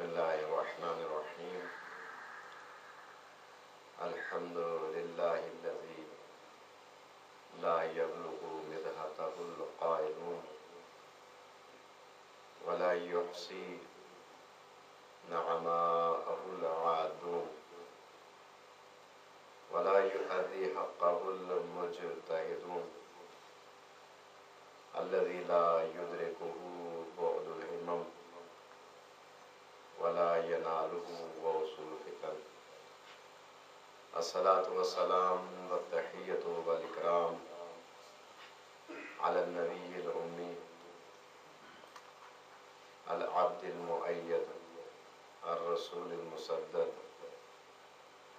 الله الرحمن الرحيم. الحمد لله الذي لا يبلغ مدحته القائلون ولا يحصي نعماءه العادون ولا يؤدي حقه المجتهدون الذي لا يدركه بعد الهمم ولا يناله وصول الفكر. الصلاة والسلام والتحية والإكرام على النبي الأمي العبد المؤيد الرسول المسدد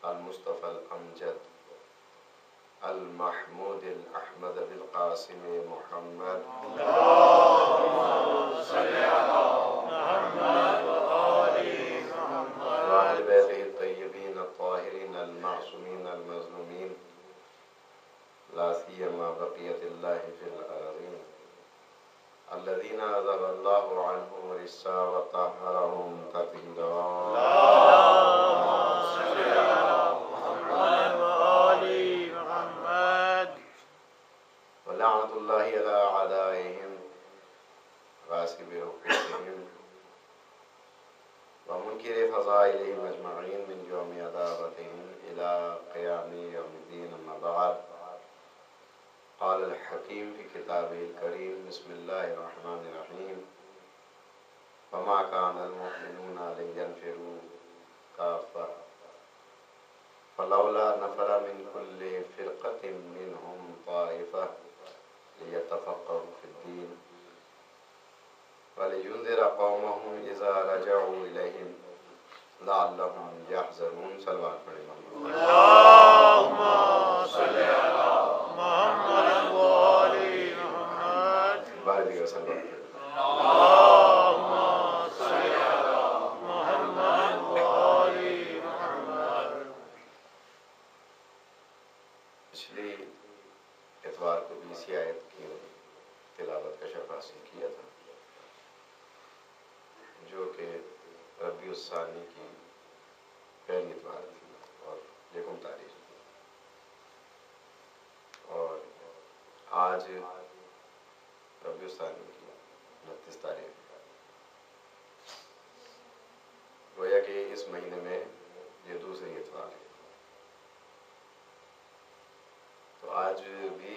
المصطفى الأمجد المحمود الأحمد بالقاسم محمد. اللهم صل على محمد وآل محمد وآل بيته الطيبين الطاهرين المعصومين المظلومين لا سيما بقية الله في الأرضين الذين أذهب الله عنهم الرجس وطهرهم تطهيرا. اللهم صل على محمد وآل محمد ولعنة الله على أعدائهم غاصب حقوقهم ومنكر فضائلهم أجمعين من يوم عداوتهم إلى قيام يوم الدين. أما بعد، قال الحكيم في كتابه الكريم: بسم الله الرحمن الرحيم. وما كان المؤمنون لينفروا كافة فلولا نفر من كل فرقة منهم طائفة ليتفقهوا في الدين ولينذر قومهم إذا رجعوا إليهم لعلهم يحذرون. صلوات پڑھیں. اللهم صل على محمد وآل محمد. بارے دیگر صلوات پڑھیں. اللهم صل على محمد وآل محمد. پچھلی اتوار کو 20 آیت کی تلاوت کا شرف حاصل کیا تھا، جو کہ ربیع الثانی کی پہلی اتوار تھی اور یکم تاریخ، اور آج ربیع الثانی کی 29 تاریخ. گویا کہ اس مہینے میں یہ دوسری اتوار ہے. تو آج بھی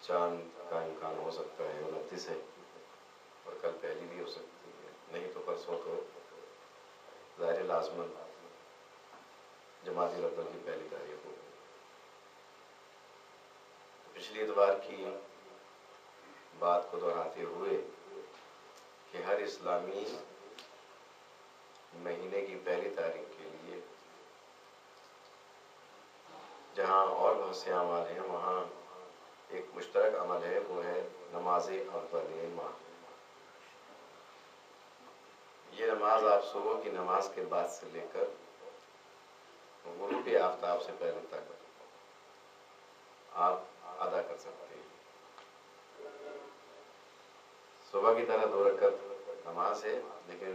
چاند کا امکان ہو سکتا ہے، 29 ہے، اور کل پہلی بھی ہو سکتی ہے، نہیں تو پرسوں تو ظاہر لازمن جمادی الاول کی پہلی تاریخ ہو. پچھلی اتوار کی بات کو دہراتے ہوئے کہ ہر اسلامی مہینے کی پہلی تاریخ کے لیے جہاں اور بہت سے اعمال ہیں، وہاں ایک مشترک عمل ہے، وہ ہے نماز اول ماہ. یہ نماز آپ صبح کی نماز کے بعد سے لے کر غروب آفتاب سے پہلے تک آپ ادا کر سکتے ہیں. صبح کی طرح 2 رکعت نماز ہے، لیکن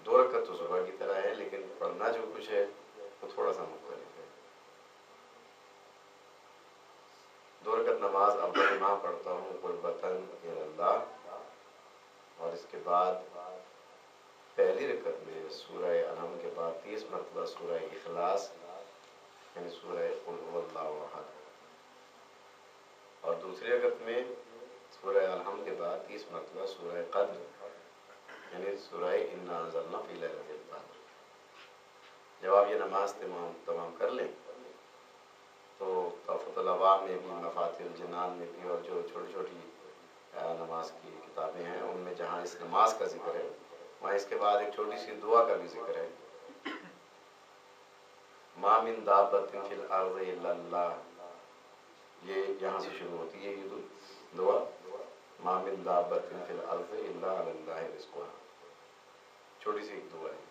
2 رکعت تو صبح کی طرح ہے، لیکن پڑھنا جو کچھ ہے وہ تھوڑا سا مختلف ہے. 2 رکعت نماز اول ماہ پڑھتا ہوں قربتاً اللہ، اور اس کے بعد پہلی رکعت میں سورہ انعام کے بعد 30 مرتبہ سورہ اخلاص یعنی سورہ قل هو اللہ احد، اور دوسری رکعت میں سورہ الحمد کے بعد 30 مرتبہ سورہ قدر یعنی سورہ انا انزلنا فی لیلۃ القدر. جب آپ یہ نماز تمام کر لیں تو تحفۃ العوام میں بھی، مفاتیح الجنان میں بھی، اور جو چھوٹی چھوٹی نماز کی کتابیں ہیں ان میں جہاں اس نماز کا ذکر ہے، وہاں اس کے بعد ایک چھوٹی سی دعا کا بھی ذکر ہے. ما من دابۃ فی الارض الا اللہ، یہ یہاں سے شروع ہوتی ہے یہ دعا. ما من دابۃ فی الارض الا علی اللہ رزقها، چھوٹی سی ایک دعا ہے.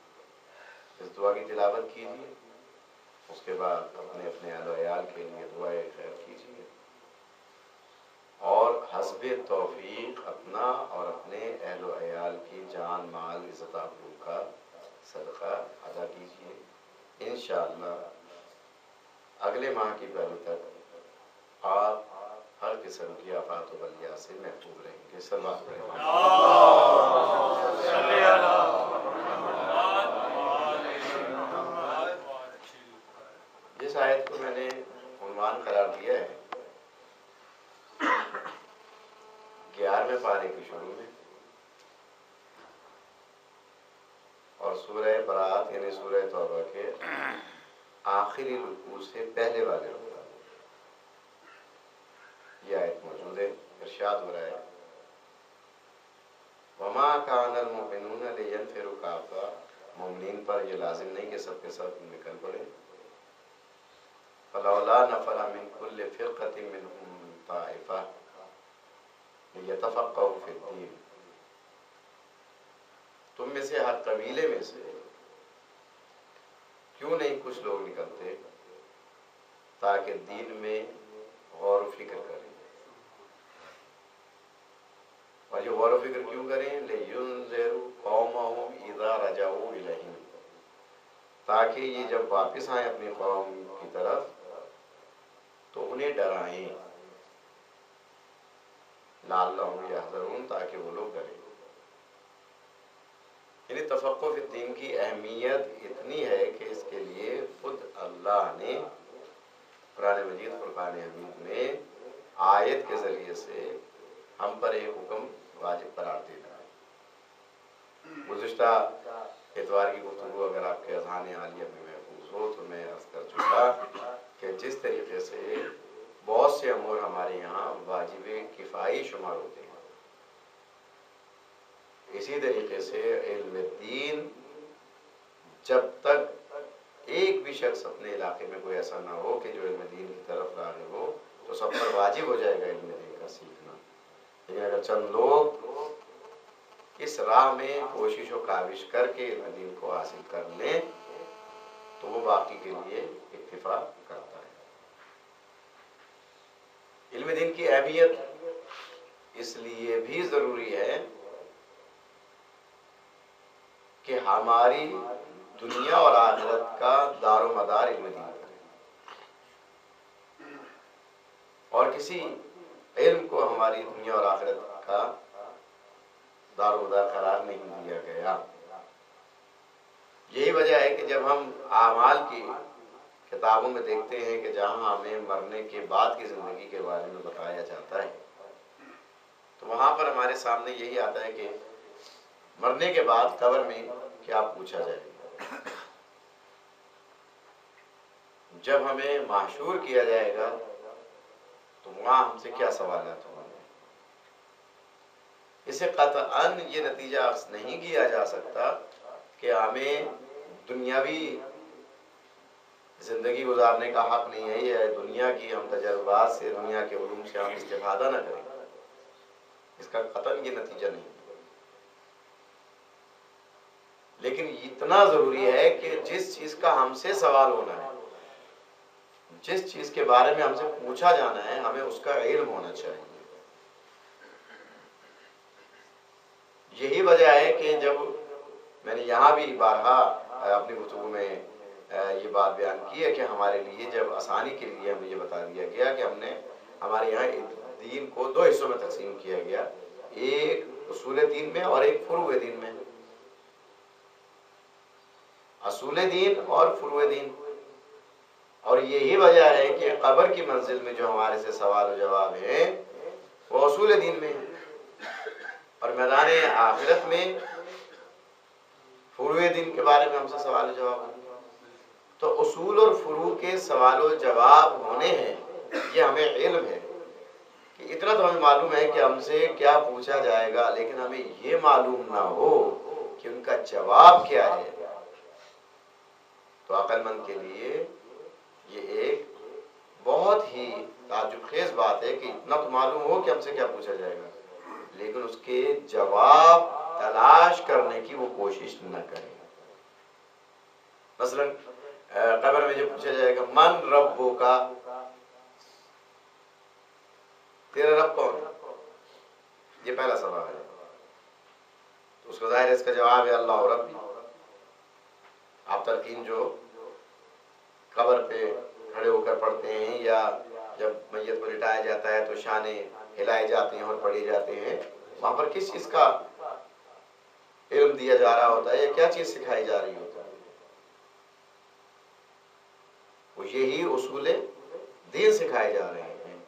اس دعا کی تلاوت کیجیے، اس کے بعد اپنے اہل و عیال کے لیے دعائے خیر کیجیے، اور حسب توفیق اپنا اور اپنے اہل و عیال کی جان مال عزت آبرو کا صدقہ ادا کیجیے۔ انشاءاللہ اگلے ماہ کی پہلی تک آپ ہر قسم کی آفات و بلیات سے محفوظ رہیں گے۔ صلوات پڑھیں۔ جس آیت کو میں نے عنوان قرار دیا ہے 11ویں پارے کی شروع میں، اور سورہ برات یعنی سورہ توبہ کے آخری رکوع سے پہلے والے رکوع یہ آیت موجود ہے۔ ارشاد ہو رہا ہے وما كان المؤمنون لينفروا كافة، مومنین پر یہ لازم نہیں کہ سب کے سب نکل پڑے۔ فلولا نفر من كل فرقة منهم طائفة ليتفقهوا في الدين، تم میں سے ہر قبیلے میں سے کیوں نہیں کچھ لوگ نکلتے تاکہ دین میں غور و فکر کریں۔ اور یہ غور و فکر کیوں کریں؟ لِيُنذِرُوا قَوْمَهُمْ إِذَا رَجَعُوا إِلَيْهِمْ، تاکہ یہ جب واپس آئیں اپنی قوم کی طرف تو انہیں ڈرائیں، لَعَلَّهُمْ يَحْذَرُونَ، تاکہ وہ لوگ ڈریں۔ یعنی تفقہ فی الدین کی اہمیت اتنی ہے کہ اس کے لیے خود اللہ نے قرآن مجید فرقان حمید میں آیت کے ذریعے سے ہم پر ایک حکم واجب قرار دینا ہے۔ گزشتہ اتوار کی گفتگو اگر آپ کے اذہان عالیہ میں محفوظ ہو تو میں عرض کر چکا کہ جس طریقے سے بہت سے امور ہمارے یہاں واجب کفائی شمار ہوتے ہیں، اسی طریقے سے علم دین جب تک ایک بھی شخص اپنے علاقے میں کوئی ایسا نہ ہو کہ جو علم دین کی طرف راغب ہو تو سب پر واجب ہو جائے گا علم دین کا سیکھنا۔ لیکن اگر چند لوگ اس راہ میں کوشش و کاوش کر کے علم دین کو حاصل کر لیں تو وہ باقی کے لیے اکتفا کرتا ہے۔ علم دین کی اہمیت اس لیے بھی ضروری ہے کہ ہماری دنیا اور آخرت کا دار و مدار علم دین ہے، اور کسی علم کو ہماری دنیا اور آخرت کا دار و مدار قرار نہیں دیا گیا۔ یہی وجہ ہے کہ جب ہم اعمال کی کتابوں میں دیکھتے ہیں کہ جہاں ہمیں مرنے کے بعد کی زندگی کے بارے میں بتایا جاتا ہے تو وہاں پر ہمارے سامنے یہی آتا ہے کہ مرنے کے بعد قبر میں کیا پوچھا جائے گا، جب ہمیں محشور کیا جائے گا تو وہاں ہم سے کیا سوالات ہوں گے۔ اسے قطعاً یہ نتیجہ اخذ نہیں کیا جا سکتا کہ ہمیں دنیاوی زندگی گزارنے کا حق نہیں ہے، یا دنیا کی ہم تجربات سے، دنیا کے علوم سے ہم استفادہ نہ کریں، اس کا قطعاً یہ نتیجہ نہیں۔ لیکن اتنا ضروری ہے کہ جس چیز کا ہم سے سوال ہونا ہے، جس چیز کے بارے میں ہم سے پوچھا جانا ہے، ہمیں اس کا علم ہونا چاہیے۔ یہی وجہ ہے کہ جب میں نے یہاں بھی بارہا اپنی گفتگو میں یہ بات بیان کی ہے کہ ہمارے لیے جب آسانی کے لیے ہمیں یہ بتا دیا گیا کہ ہم نے ہمارے یہاں دین کو دو حصوں میں تقسیم کیا گیا، ایک اصول دین میں اور ایک فروع دین میں۔ اصول دین اور فروع دین، اور یہی وجہ ہے کہ قبر کی منزل میں جو ہمارے سے سوال و جواب ہیں وہ اصول دین میں ہے، اور میدان آخرت میں فروع دین کے بارے میں ہم سے سوال و جواب ہیں۔ تو اصول اور فروع کے سوال و جواب ہونے ہیں، یہ ہمیں علم ہے کہ اتنا تو ہمیں معلوم ہے کہ ہم سے کیا پوچھا جائے گا، لیکن ہمیں یہ معلوم نہ ہو کہ ان کا جواب کیا ہے۔ تو عقل مند کے لیے یہ ایک بہت ہی تعجب خیز بات ہے کہ اتنا تو معلوم ہو کہ ہم سے کیا پوچھا جائے گا، لیکن اس کے جواب تلاش کرنے کی وہ کوشش نہ کرے۔ مثلا قبر میں جو پوچھا جائے گا من ربک کا، تیرا رب کون ہے، یہ پہلا سوال ہے. تو اس کا ظاہر ہے اس کا جواب ہے اللہ ربی. آپ تلقین جو قبر پہ کھڑے ہو کر پڑھتے ہیں یا جب میت کو لٹایا جاتا ہے تو شانے ہلائے جاتے ہیں اور پڑھے جاتے ہیں، وہاں پر کس چیز کا علم دیا جا رہا ہوتا ہے یا کیا چیز سکھائی جا رہی ہوتا ہے؟ وہ یہی اصول دین سکھائے جا رہے ہیں.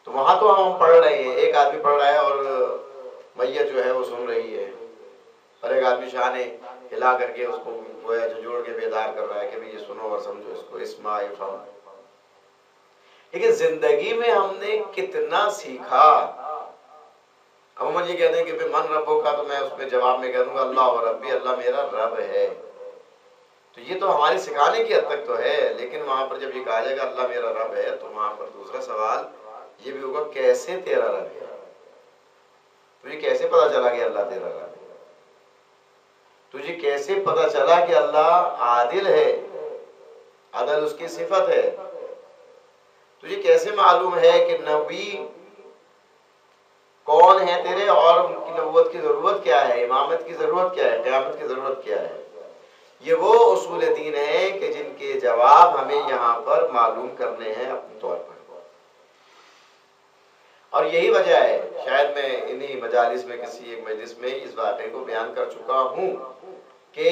تو وہاں تو ہم پڑھ رہے ہیں، ایک آدمی پڑھ رہا ہے اور میت جو ہے وہ سن رہی ہے، اور ایک آدمی شانے ہلا کر کے اس کو گویا جھنجھوڑ کے بیدار کر رہا ہے کہ بھی یہ سنو اور سمجھو اس کو، اسمع افہم. لیکن زندگی میں ہم نے کتنا سیکھا؟ عموماً یہ کہتے ہیں کہ من ربوں کا، تو میں اس میں جواب میں کہہ دوں گا اللہ و ربی، اللہ میرا رب ہے. تو یہ تو ہماری سکھانے کی حد تک تو ہے، لیکن وہاں پر جب یہ کہا جائے گا اللہ میرا رب ہے تو وہاں پر دوسرا سوال یہ بھی ہوگا کیسے تیرا رب ہے؟ تجھے کیسے پتا چلا کہ اللہ تیرا رب ہے؟ تجھے کیسے پتا چلا کہ اللہ عادل ہے، عدل اس کی صفت ہے؟ تجھے کیسے معلوم ہے کہ نبی کون ہے تیرے اور ان کی نبوت کی ضرورت کیا ہے، امامت کی ضرورت کیا ہے، قیامت کی ضرورت کیا ہے؟ یہ وہ اصول دین ہیں کہ جن کے جواب ہمیں یہاں پر معلوم کرنے ہیں اپنے طور پر. اور یہی وجہ ہے، شاید میں انہی مجالس میں کسی ایک مجلس میں اس واقعے کو بیان کر چکا ہوں کہ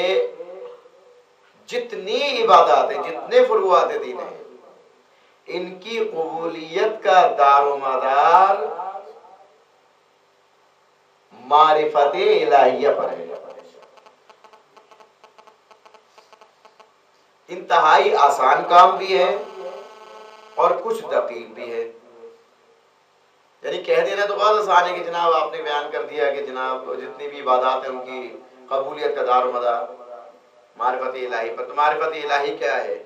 جتنی عبادات ہیں، جتنے فروعات دین ہیں، ان کی قبولیت کا دار و مدار معرفت الہیہ پر ہے. انتہائی آسان کام بھی ہے اور کچھ دقیق بھی ہے. یعنی کہہ دینا تو بہت آسان ہے کہ جناب آپ نے بیان کر دیا کہ جناب جتنی بھی عبادات ہیں ان کی قبولیت کا دار و مدار معرفت الہی پر. تو معرفت الہی کیا ہے؟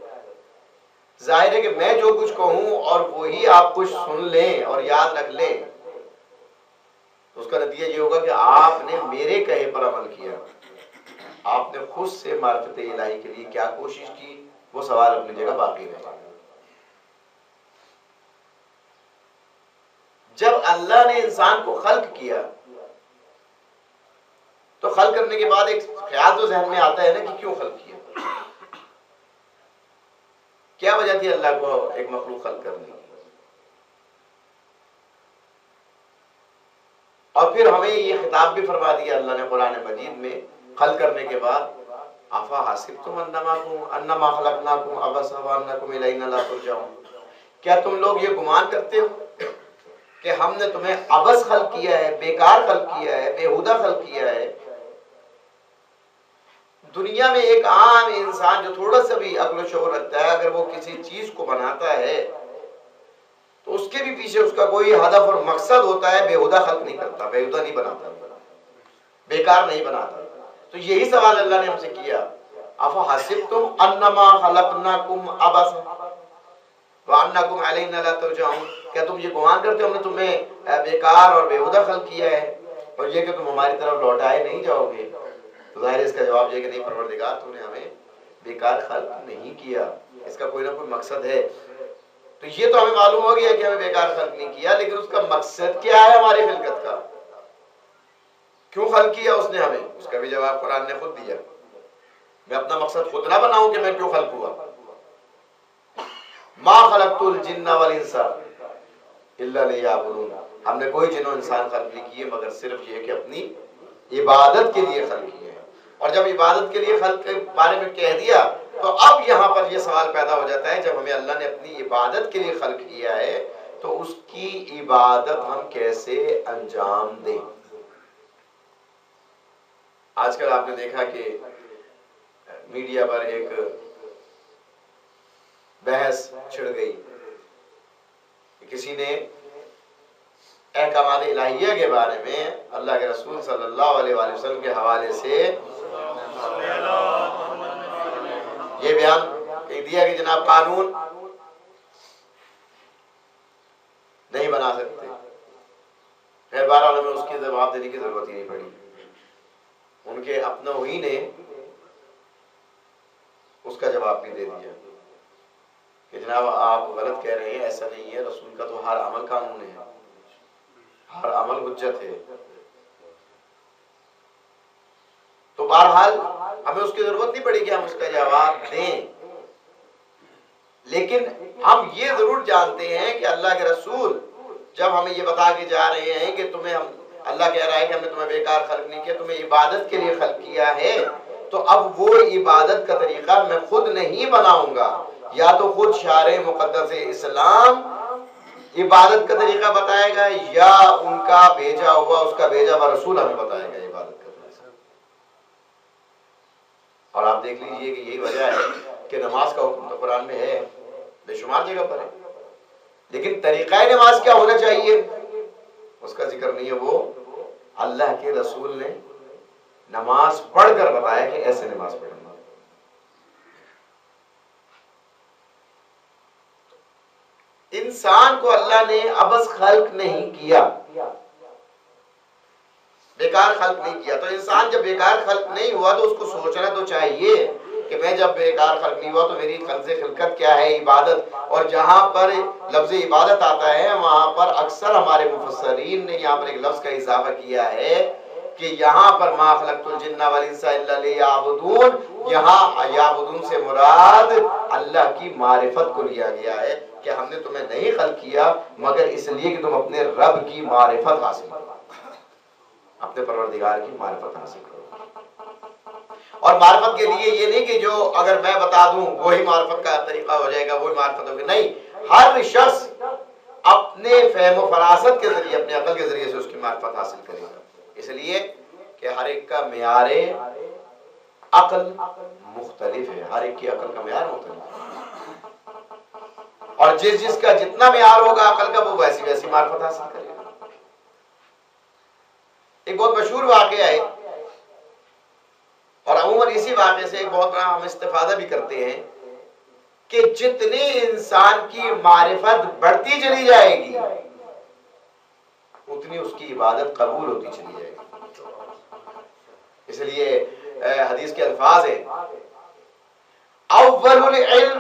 ظاہر ہے کہ میں جو کچھ کہوں اور وہی آپ کچھ سن لیں اور یاد رکھ لیں، اس کا نتیجہ یہ ہوگا کہ آپ نے میرے کہے پر عمل کیا. آپ نے خود سے معرفت الہی کے لیے کیا کوشش کی، وہ سوال اپنی جگہ باقی رہے. جب اللہ نے انسان کو خلق کیا تو خلق کرنے کے بعد ایک خیال تو ذہن میں آتا ہے نا کہ کیوں خلق کیا، کیا وجہ تھی اللہ کو ایک مخلوق خلق کرنے کی. اور پھر ہمیں یہ خطاب بھی فرما دیا اللہ نے قرآن مجید میں خلق کرنے کے بعد، افا حسبتم انما خلقناکم عبثا وانکم الینا لا ترجعون. کیا تم لوگ یہ گمان کرتے ہو کہ ہم نے تمہیں عبث خلق کیا ہے، بیکار خلق کیا ہے، بےہودہ خلق کیا ہے؟ دنیا میں ایک عام انسان جو تھوڑا سا بھی عقل و شعور رکھتا ہے، اگر وہ کسی چیز کو بناتا ہے تو اس کے بھی پیچھے اس کا کوئی ہدف اور مقصد ہوتا ہے. بےہودہ خلق نہیں کرتا، بےہودہ نہیں بناتا، بیکار نہیں بناتا. تو یہی سوال اللہ نے ہم سے کیا، افحسبتم انما خلقناکم عبثا وانکم الینا لا ترجعون. کیا تم یہ گمان کرتے ہو ہم نے تمہیں بیکار اور بےہودہ خلق کیا ہے اور یہ کہ تم ہماری طرف لوٹائے نہیں جاؤ گے؟ تو ظاہر اس کا جواب یہ کہ نہیں پروردگار، تو نے ہمیں بیکار خلق نہیں کیا، اس کا کوئی نہ کوئی مقصد ہے. تو یہ تو ہمیں معلوم ہو گیا کہ ہمیں بیکار خلق نہیں کیا، لیکن اس کا مقصد کیا ہے ہماری خلقت کا؟ کیوں خلق کیا اس نے ہمیں؟ اس کا بھی جواب قرآن نے خود دیا. میں اپنا مقصد خود نہ بناؤں کہ میں کیوں خلق ہوا. ما خلقت الجن والانس الا لیعبدون. ہم نے کوئی جن و انسان خلق نہیں کیے مگر صرف یہ کہ اپنی عبادت کے لیے خلق کیے ہیں. اور جب عبادت کے لیے خلق کے بارے میں کہہ دیا تو اب یہاں پر یہ سوال پیدا ہو جاتا ہے، جب ہمیں اللہ نے اپنی عبادت کے لیے خلق کیا ہے تو اس کی عبادت ہم کیسے انجام دیں؟ آج کل آپ نے دیکھا کہ میڈیا پر ایک بحث چھڑ گئی، کسی نے احکامات الہیہ کے بارے میں اللہ کے رسول صلی اللہ علیہ وآلہ وسلم کے حوالے سے یہ بیان دیا کہ جناب قانون نہیں بنا سکتے. خیر بہرحال ہمیں اس کی جواب دینے کی ضرورت ہی نہیں پڑی. ان کے اپنوں ہی نے اس کا جواب بھی دے دیا کہ جناب آپ غلط کہہ رہے ہیں، ایسا نہیں ہے. رسول کا تو ہر عمل قانون ہے، ہر عمل الحجت ہے. تو بہرحال ہمیں اس کی ضرورت نہیں پڑی کہ ہم اس کا جواب دیں، لیکن ہم یہ ضرور جانتے ہیں کہ اللہ کے رسول جب ہمیں یہ بتا کے جا رہے ہیں کہ تمہیں اللہ کہہ رہا ہے کہ ہم نے تمہیں بیکار خلق نہیں کیا، تمہیں عبادت کے لیے خلق کیا ہے، تو اب وہ عبادت کا طریقہ میں خود نہیں بناؤں گا، یا تو خود شارع مقدس اسلام عبادت کا طریقہ بتائے گا، یا ان کا بھیجا ہوا اس کا بھیجا ہوا رسول ہمیں بتائے گا عبادت کا طریقہ. اور آپ دیکھ لیجئے کہ یہی وجہ ہے کہ نماز کا حکم تو قرآن میں ہے، بے شمار جگہ پر ہے، لیکن طریقہ نماز کیا ہونا چاہیے اس کا ذکر نہیں ہے. وہ اللہ کے رسول نے نماز پڑھ کر بتایا کہ ایسے نماز پڑھنا. انسان کو اللہ نے عبث خلق نہیں کیا، بیکار خلق نہیں کیا. تو انسان جب بیکار خلق نہیں ہوا تو اس کو سوچنا تو چاہیے کہ میں جب بیکار خلق نہیں ہوا تو میری قرض خلقت کیا ہے، عبادت. اور جہاں پر لفظ عبادت آتا ہے وہاں پر اکثر ہمارے مفسرین نے یہاں پر ایک لفظ کا اضافہ کیا ہے کہ یہاں پر ما خلقت الجن والانس الا لیعبدون، یہاں یعبدون سے مراد اللہ کی معرفت کو لیا گیا ہے کہ ہم نے تمہیں نہیں خلق کیا مگر اس لیے کہ تم اپنے رب کی معرفت حاصل کرو، اپنے پروردگار کی معرفت حاصل کرو. اور معرفت کے لیے یہ نہیں کہ جو اگر میں بتا دوں وہی معرفت کا طریقہ ہو جائے گا، وہی معرفت ہوگی، نہیں، ہر شخص اپنے فہم و فراست کے ذریعے، اپنے عقل کے ذریعے سے اس کی معرفت حاصل کرے گا. اس لیے کہ ہر ایک کا معیار عقل مختلف ہے، ہر ایک کی عقل کا معیار مختلف ہے، اور جس کا جتنا معیار ہوگا عقل کا وہ ویسی ویسی معرفت حاصل کرے گا. ایک بہت مشہور واقعہ ہے، اور عموماً اسی واقعے سے ایک بہت بڑا ہم استفادہ بھی کرتے ہیں کہ جتنی انسان کی معرفت بڑھتی چلی جائے گی اتنی اس کی عبادت قبول ہوتی چلی جائے گی. اس لیے حدیث کے الفاظ ہیں اول العلم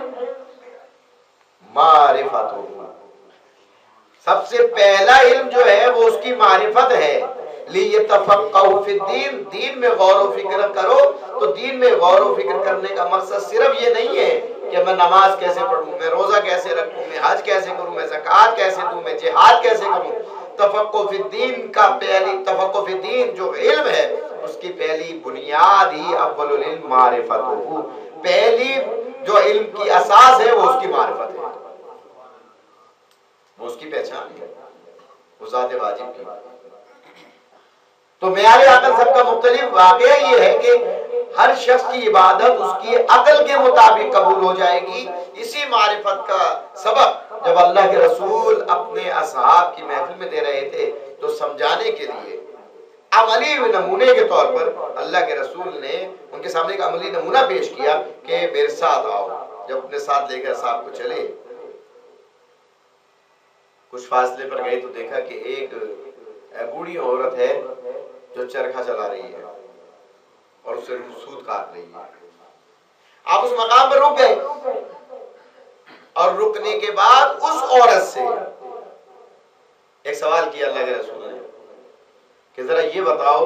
معرفتہ، سب سے پہلا علم جو ہے وہ اس کی معرفت ہے. لیتفقہوا فی الدین، دین میں غور و فکر کرو. تو دین میں غور و فکر کرنے کا مقصد صرف یہ نہیں ہے کہ میں نماز کیسے پڑھوں، میں روزہ کیسے رکھوں، میں حج کیسے کروں، میں زکوٰۃ کیسے دوں، میں جہاد کیسے کروں. تفقہ فی الدین کا پہلی تفقہ فی الدین جو علم ہے اس کی پہلی بنیاد ہی اول العلم معرفتہ، پہلی جو علم کی اساس ہے وہ اس کی معرفت ہے، وہ اس کی پہچان ہے، وہ ذات واجب کی. تو معیار عقل سب کا مختلف. واقعہ یہ ہے کہ ہر شخص کی عبادت اس کی عقل کے مطابق قبول ہو جائے گی. اسی معرفت کا سبب جب اللہ کے رسول اپنے اصحاب کی محفل میں دے رہے تھے تو سمجھانے کے لیے عملی نمونے کے طور پر اللہ کے رسول نے ان کے سامنے ایک عملی نمونہ پیش کیا کہ میرے ساتھ آؤ. جب اپنے ساتھ لے کر صاحب کو چلے، کچھ فاصلے پر گئے تو دیکھا کہ ایک بوڑھی عورت ہے جو چرخہ چلا رہی ہے اور اسے سود کاٹ رہی ہے. آپ اس مقام پر رک گئے اور رکنے کے بعد اس عورت سے ایک سوال کیا اللہ کے رسول نے کہ ذرا یہ بتاؤ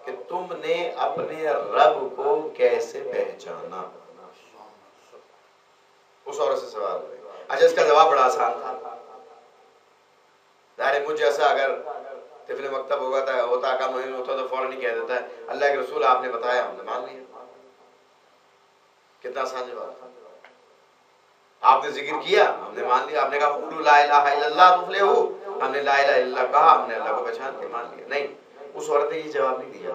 کہ تم نے اپنے رب کو کیسے پہچانا. اس عورت سے سوال ہوئے. اچھا، اس کا جواب بڑا آسان تھا. ظاہر مجھ جیسا اگر طفل مکتب ہوتا کا مہین ہوتا تو فوراً ہی کہہ دیتا ہے اللہ کے رسول آپ نے بتایا ہم نے مان لیا. کتنا آسان جواب تھا. آپ نے ذکر کیا ہم نے مان لیا. آپ نے کہا قولوا لا الہ الا اللہ تفلحوا، ہم نے لا الہ الا اللہ کہا، ہم نے اللہ کو پہچان کے مان لیا. نہیں، اس عورت نے یہ جواب نہیں دیا،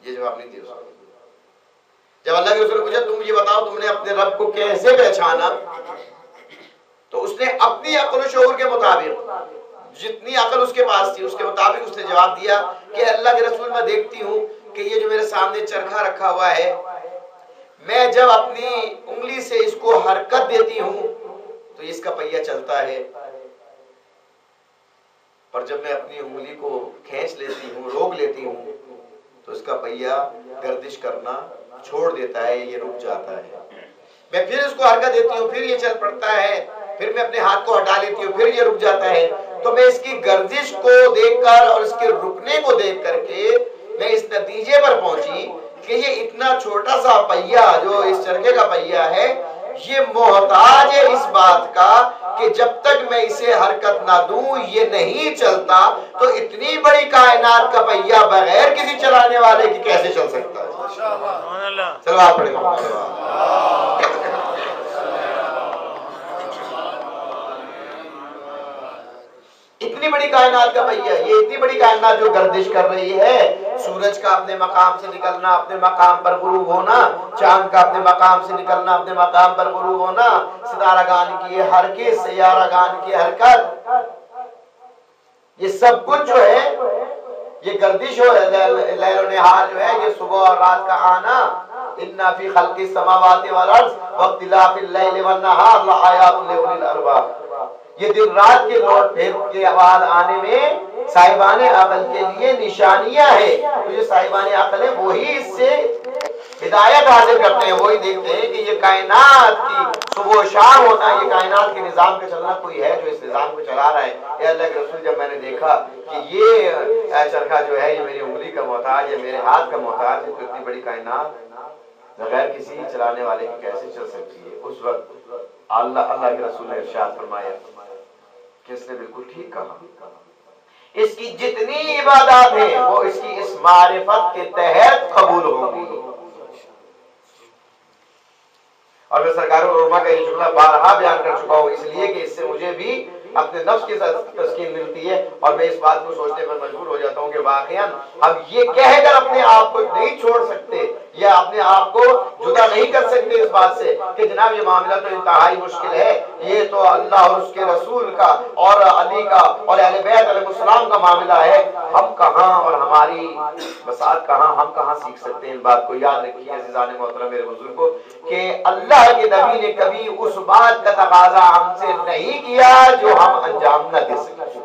یہ جواب نہیں دیا اس عورت. جب اللہ کے رسول نے پوچھا تم یہ بتاؤ تم نے اپنے رب کو کیسے پہچانا، تو اس نے اپنی عقل و شعور کے مطابق جتنی عقل اس کے پاس تھی اس کے مطابق اس نے جواب دیا کہ اللہ کے رسول میں دیکھتی ہوں کہ یہ جو میرے سامنے چرخہ رکھا ہوا ہے، میں جب اپنی انگلی سے اس کو حرکت دیتی ہوں تو اس کا پہیہ چلتا ہے، اور جب میں اپنی انگلی کو کھینچ لیتی ہوں، روک لیتی ہوں تو اس کا پہیہ گردش کرنا چھوڑ دیتا ہے، یہ رک جاتا ہے. میں پھر اس کو حرکت دیتی ہوں، پھر یہ چل پڑتا ہے، پھر میں اپنے ہاتھ کو ہٹا لیتی ہوں، پھر یہ رک جاتا ہے. تو میں اس کی گردش کو دیکھ کر اور اس کے رکنے کو دیکھ کر کے میں اس نتیجے پر پہنچی کہ یہ اتنا چھوٹا سا پہیا جو اس چرخے کا پہیا ہے یہ محتاج ہے اس بات کا کہ جب تک میں اسے حرکت نہ دوں یہ نہیں چلتا، تو اتنی بڑی کائنات کا پہیا بغیر کسی چلانے والے کی کیسے چل سکتا ہے؟ چلو آپ پڑھیں۔ اتنی بڑی کائنات کا پہیا، یہ اتنی بڑی کائنات جو گردش کر رہی ہے، سورج کا اپنے مقام سے نکلنا، اپنے مقام پر غروب ہونا، چاند کا اپنے مقام سے نکلنا، اپنے مقام پر غروب ہونا، ستارہ گان کی حرکت، سیارہ گان کی حرکت، یہ سب کچھ جو ہے یہ گردش ہو لیل و نہار جو ہے، یہ صبح اور رات کا آنا، ان فی خلق السماوات والارض واختلاف اللیل والنہار لآیات لأولی الالباب، یہ دن رات کے لوٹ پھیر کے بعد آنے میں صاحبان عقل کے لیے نشانیاں ہیں۔ تو یہ صاحبان عقل ہیں وہی اس سے ہدایت حاصل کرتے ہیں، وہی دیکھتے ہیں کہ یہ کائنات کی صبح و شام ہونا، یہ کائنات کے نظام کا چلنا، کوئی ہے جو اس نظام کو چلا رہا ہے۔ اے اللہ کے رسول، جب میں نے دیکھا کہ یہ چرخہ جو ہے یہ میری انگلی کا محتاج ہے، میرے ہاتھ کا محتاج ہے، تو اتنی بڑی کائنات بغیر کسی چلانے والے کی کیسے چل سکتی ہے؟ اس وقت اللہ کے رسول نے ارشاد فرمایا کہ اس نے بالکل ٹھیک کہا، اس کی جتنی عبادات ہیں وہ اس کی اس معرفت کے تحت قبول ہوں گی۔ اور میں سرکار العلماء کا یہ جملہ بارہا بیان کر چکا ہوں، اس لیے کہ اس سے مجھے بھی اپنے نفس کے ساتھ تسکین ملتی ہے، اور میں اس بات کو سوچنے پر مجبور ہو جاتا ہوں کہ واقعا ہم یہ کہہ کر اپنے آپ کو نہیں چھوڑ سکتے یا اپنے آپ کو جدا نہیں کر سکتے اس بات سے کہ جناب یہ معاملہ تو انتہائی مشکل ہے، یہ تو اللہ اور اس کے رسول کا اور علی کا اور اہل بیت علیہ السلام کا معاملہ ہے، ہم کہاں اور ہماری بساط کہاں، ہم کہاں سیکھ سکتے ہیں؟ ان بات کو یاد رکھیے عزیزان محترم میرے بزرگوں کہ اللہ کے نبی نے کبھی اس بات کا تقاضا ہم سے نہیں کیا جو ہم انجام نہ دے سکیں،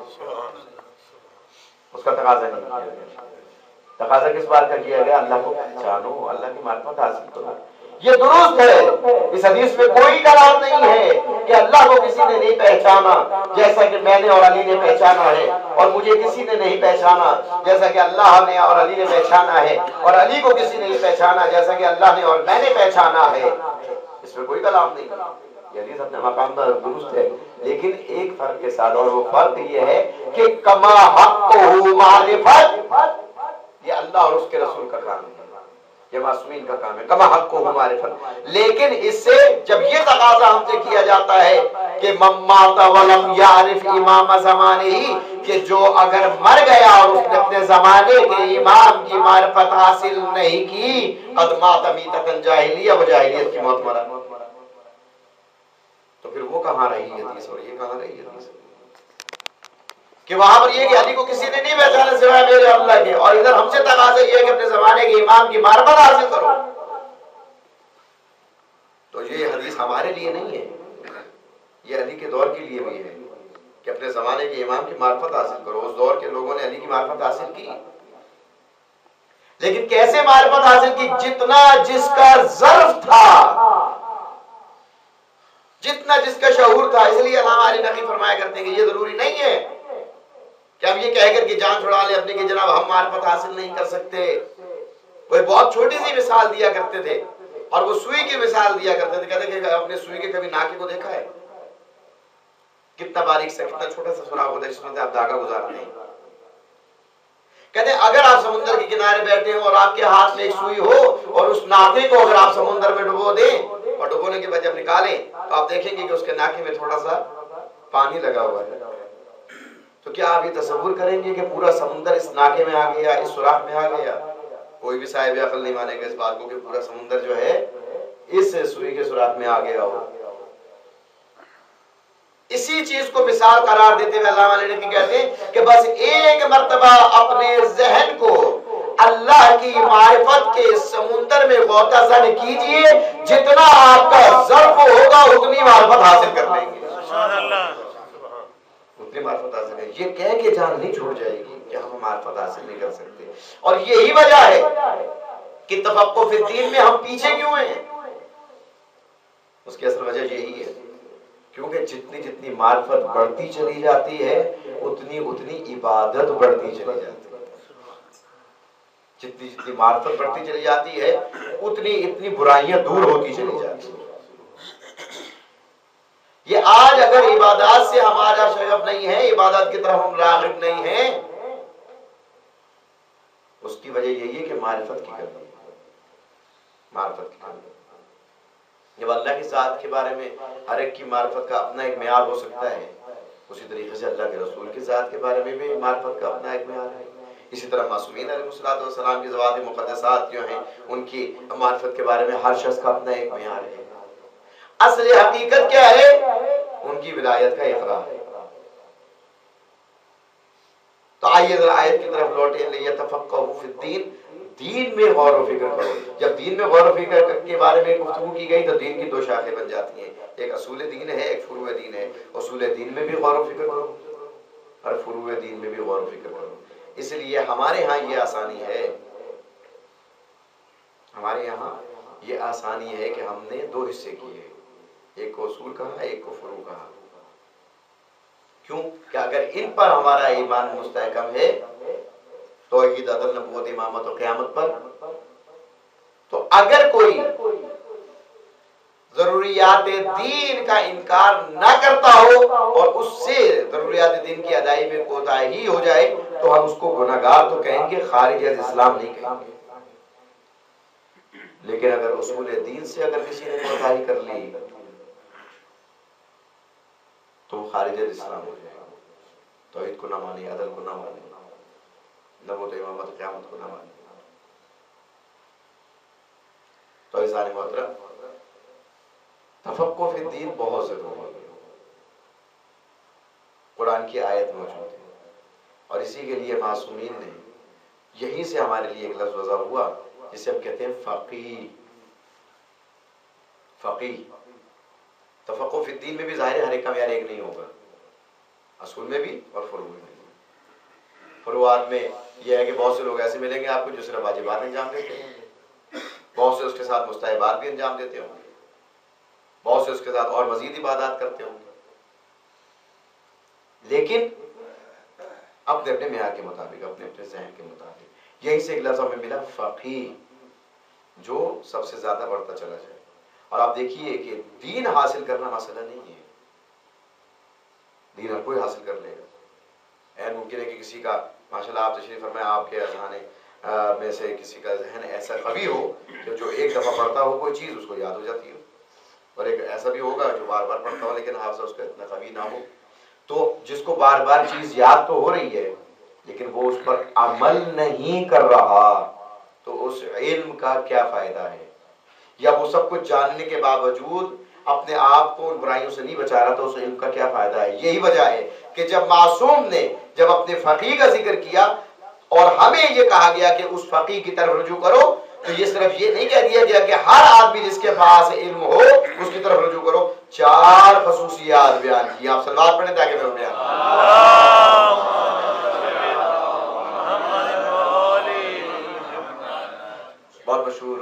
اس کا تقاضا نہیں کیا گیا۔ تقاضا کس بات کا کیا گیا؟ اللہ کو پہچانو، اللہ کی معرفت حاصل کرو۔ یہ درست ہے، اس حدیث میں کوئی کلام نہیں ہے کہ اللہ کو کسی نے نہیں پہچانا جیسا کہ میں نے اور علی نے پہچانا ہے، اور مجھے کسی نے نہیں پہچانا جیسا کہ اللہ نے اور علی نے پہچانا ہے، اور علی کو کسی نے نہیں پہچانا جیسا کہ اللہ نے اور میں نے پہچانا ہے۔ اس میں کوئی کلام نہیں، یہ حدیث اپنے مقام پر درست ہے، لیکن ایک فرق کے ساتھ، اور وہ فرق یہ ہے کہ کما حقہ معرفت، یہ اللہ اور اس کے رسول کا کام ہے، یہ معصومین کا کام ہے، کما حقہ معرفت۔ لیکن اس سے جب یہ تقاضا ہم سے کیا جاتا ہے کہ من مات ولم یعرف امام زمانہ، کہ جو اگر مر گیا اور اس نے اپنے زمانے کے امام کی معرفت حاصل نہیں کی، قد مات میتۃ جاہلیہ، وہ جاہلیت کی موت مرا، تو پھر وہ کہاں رہی حدیث اور یہ کہاں رہی حدیث؟ کہ وہاں پر یہ کہ علی کو کسی نے نہیں پہچانا سوائے میرے اللہ کے، اور ادھر ہم سے تقاضا یہ ہے کہ اپنے زمانے کے امام کی معرفت حاصل کرو۔ تو یہ حدیث ہمارے لیے نہیں ہے، یہ علی کے دور کے لیے بھی ہے کہ اپنے زمانے کے امام کی معرفت حاصل کرو۔ اس دور کے لوگوں نے علی کی معرفت حاصل کی، لیکن کیسے معرفت حاصل کی؟ جتنا جس کا ظرف تھا، جتنا جس کا شعور تھا۔ اس لیے علامہ علی نقی فرمایا کرتے ہیں کہ یہ ضروری نہیں ہے کہ ہم یہ کہہ کر کہ جان چھڑا لیں اپنے کہ جناب ہم معرفت حاصل نہیں کر سکتے۔ وہ بہت چھوٹی سی مثال دیا کرتے تھے، اور وہ سوئی کی مثال دیا کرتے تھے، کہتے کہ اپنے سوئی کے کبھی ناکے کو دیکھا ہے؟ کتنا باریک سا، کتنا چھوٹا سا سوراخ ہوتا ہے جس میں سے آپ دھاگا گزارتے ہیں۔ کہتے ہیں اگر آپ سمندر کے کنارے بیٹھے ہو اور آپ کے ہاتھ میں ایک سوئی ہو، اور اس ناکے کو اگر آپ سمندر میں ڈبو دیں اور ڈبونے کے بعد جب نکالیں تو آپ دیکھیں گے کہ اس کے ناکے میں تھوڑا سا پانی لگا ہوا ہے۔ تو کیا آپ یہ تصور کریں گے کہ پورا سمندر اس ناکے میں آ گیا، اس سوراخ میں آ گیا؟ کوئی بھی صاحب عقل نہیں مانے گا اس بات کو کہ پورا سمندر جو ہے اس سوئی کے سوراخ میں آ گیا ہو۔ اسی چیز کو مثال قرار دیتے ہوئے علامہ علی نقوی کہتے ہیں کہ بس ایک مرتبہ اپنے ذہن کو اللہ کی معرفت کے سمندر میں غوطہ زن کیجئے، جتنا آپ کا ظرف ہوگا اتنی معرفت حاصل کر لیں گے، اتنی معرفت حاصل ہے۔ یہ کہہ کے جان نہیں چھوڑ جائے گی کہ ہم معرفت حاصل نہیں کر سکتے، اور یہی وجہ ہے کہ تفقہ فی الدین میں ہم پیچھے کیوں ہیں۔ اس کی اصل وجہ یہی ہے کیونکہ جتنی جتنی معرفت بڑھتی چلی جاتی ہے اتنی اتنی عبادت بڑھتی چلی جاتی ہے، جتنی جتنی معرفت بڑھتی چلی جاتی ہے اتنی اتنی برائیاں دور ہوتی چلی جاتی ہیں۔ یہ آج اگر عبادات سے ہمارا شغف نہیں ہے، عبادت کی طرف ہم راغب نہیں ہیں، اس کی وجہ یہی ہے کہ معرفت کی کمی ہے، معرفت کی کمی۔ جب اللہ کی ذات کے بارے میں ہر ایک کی معرفت کا اپنا ایک معیار ہو سکتا ہے، اسی طریقے سے اللہ کے رسول کی ذات کے بارے میں بھی معرفت کا اپنا ایک معیار ہے۔ اسی طرح معصومین علیہ الصلوۃ والسلام کی ذوات مقدسات جو ہیں ان کی معرفت کے بارے میں ہر شخص کا اپنا ایک معیار ہے۔ اصل حقیقت کیا ہے؟ ان کی ولایت کا اقرار ہے۔ تو آئیے ذرا آیت کی طرف لوٹیں، لیتفقہوا فی الدین، دین میں غور و فکر کرو۔ جب دین میں غور و فکر کے بارے میں گفتگو کی گئی تو دین کی دو شاخیں بن جاتی ہیں، ایک اصول دین ہے، ایک فروع دین ہے۔ اصول دین میں بھی غور و فکر کرو اور فروع دین میں بھی غور و فکر کرو۔ اس لیے ہمارے ہاں یہ آسانی ہے، ہمارے یہاں یہ آسانی ہے کہ ہم نے دو حصے کیے، ایک کو اصول کہا، ایک کو فروع کہا۔ کیوں کہ اگر ان پر ہمارا ایمان مستحکم ہے، توحید، عدل، نبوت، امامت و قیامت پر، تو اگر کوئی ضروریات دین کا انکار نہ کرتا ہو اور اس سے ضروریات دین کی ادائی میں کوتاہی ہو جائے تو ہم اس کو گناہگار تو کہیں گے، خارج از اسلام نہیں کہیں گے۔ لیکن اگر اصول دین سے اگر کسی نے کوتاہی کر لی تو وہ خارج از اسلام ہو جائے گا، توحید کو نہ مانے، عدل کو نہ مانے، نبوت، امامت، قیامت کو نہ مانے۔ تو عزیزان محترم، تفقہ فی الدین بہت ضروری ہے۔ قرآن کی آیت موجود ہے اور اسی کے لیے معصومین نے یہیں سے ہمارے لیے ایک لفظ وضع ہوا جسے ہم کہتے ہیں فقیہ۔ فقیہ، تفقہ فی الدین میں بھی ظاہر ہے ہر ایک کا معیار ایک نہیں ہوگا، اصول میں بھی اور فروع میں بھی۔ فروعات میں یہ ہے کہ بہت سے لوگ ایسے ملیں گے آپ کو جو صرف واجبات انجام دیتے ہیں، بہت سے اس کے ساتھ مستحبات بھی انجام دیتے ہوں گے، بہت سے اس کے ساتھ اور مزید عبادات کرتے ہوں گے، لیکن اپنے اپنے معیار کے مطابق، اپنے اپنے ذہن کے مطابق۔ یہیں سے ایک لفظ ہمیں ملا فقیہ، جو سب سے زیادہ بڑھتا چلا جائے۔ اور آپ دیکھیے کہ دین حاصل کرنا مسئلہ نہیں ہے، دین ہر کوئی حاصل کر لے گا۔ ممکن ہے کہ کسی کا، ماشاءاللہ آپ تشریف فرمائیں، آپ کے اذہان میں سے کسی کا ذہن ایسا قوی ہو کہ جو ایک دفعہ پڑھتا ہو کوئی چیز اس کو یاد ہو جاتی ہو، اور ایک ایسا بھی ہوگا جو بار بار پڑھتا ہو لیکن حافظہ اس کا اتنا قوی نہ ہو۔ تو جس کو بار بار چیز یاد تو ہو رہی ہے لیکن وہ اس پر عمل نہیں کر رہا، تو اس علم کا کیا فائدہ ہے؟ یا وہ سب کچھ جاننے کے باوجود اپنے آپ کو ان برائیوں سے نہیں بچا رہا، تو اس علم کا کیا فائدہ ہے؟ یہی وجہ ہے کہ جب معصوم نے جب اپنے فقیہ کا ذکر کیا اور ہمیں یہ کہا گیا کہ اس فقیہ کی طرف رجوع کرو، تو یہ صرف یہ نہیں کہہ دیا گیا کہ ہر آدمی جس کے پاس علم ہو اس کی طرف رجوع کرو، چار خصوصیات بیان کی۔ آپ صلوات پڑھیں تاکہ میں بیان بہت مشہور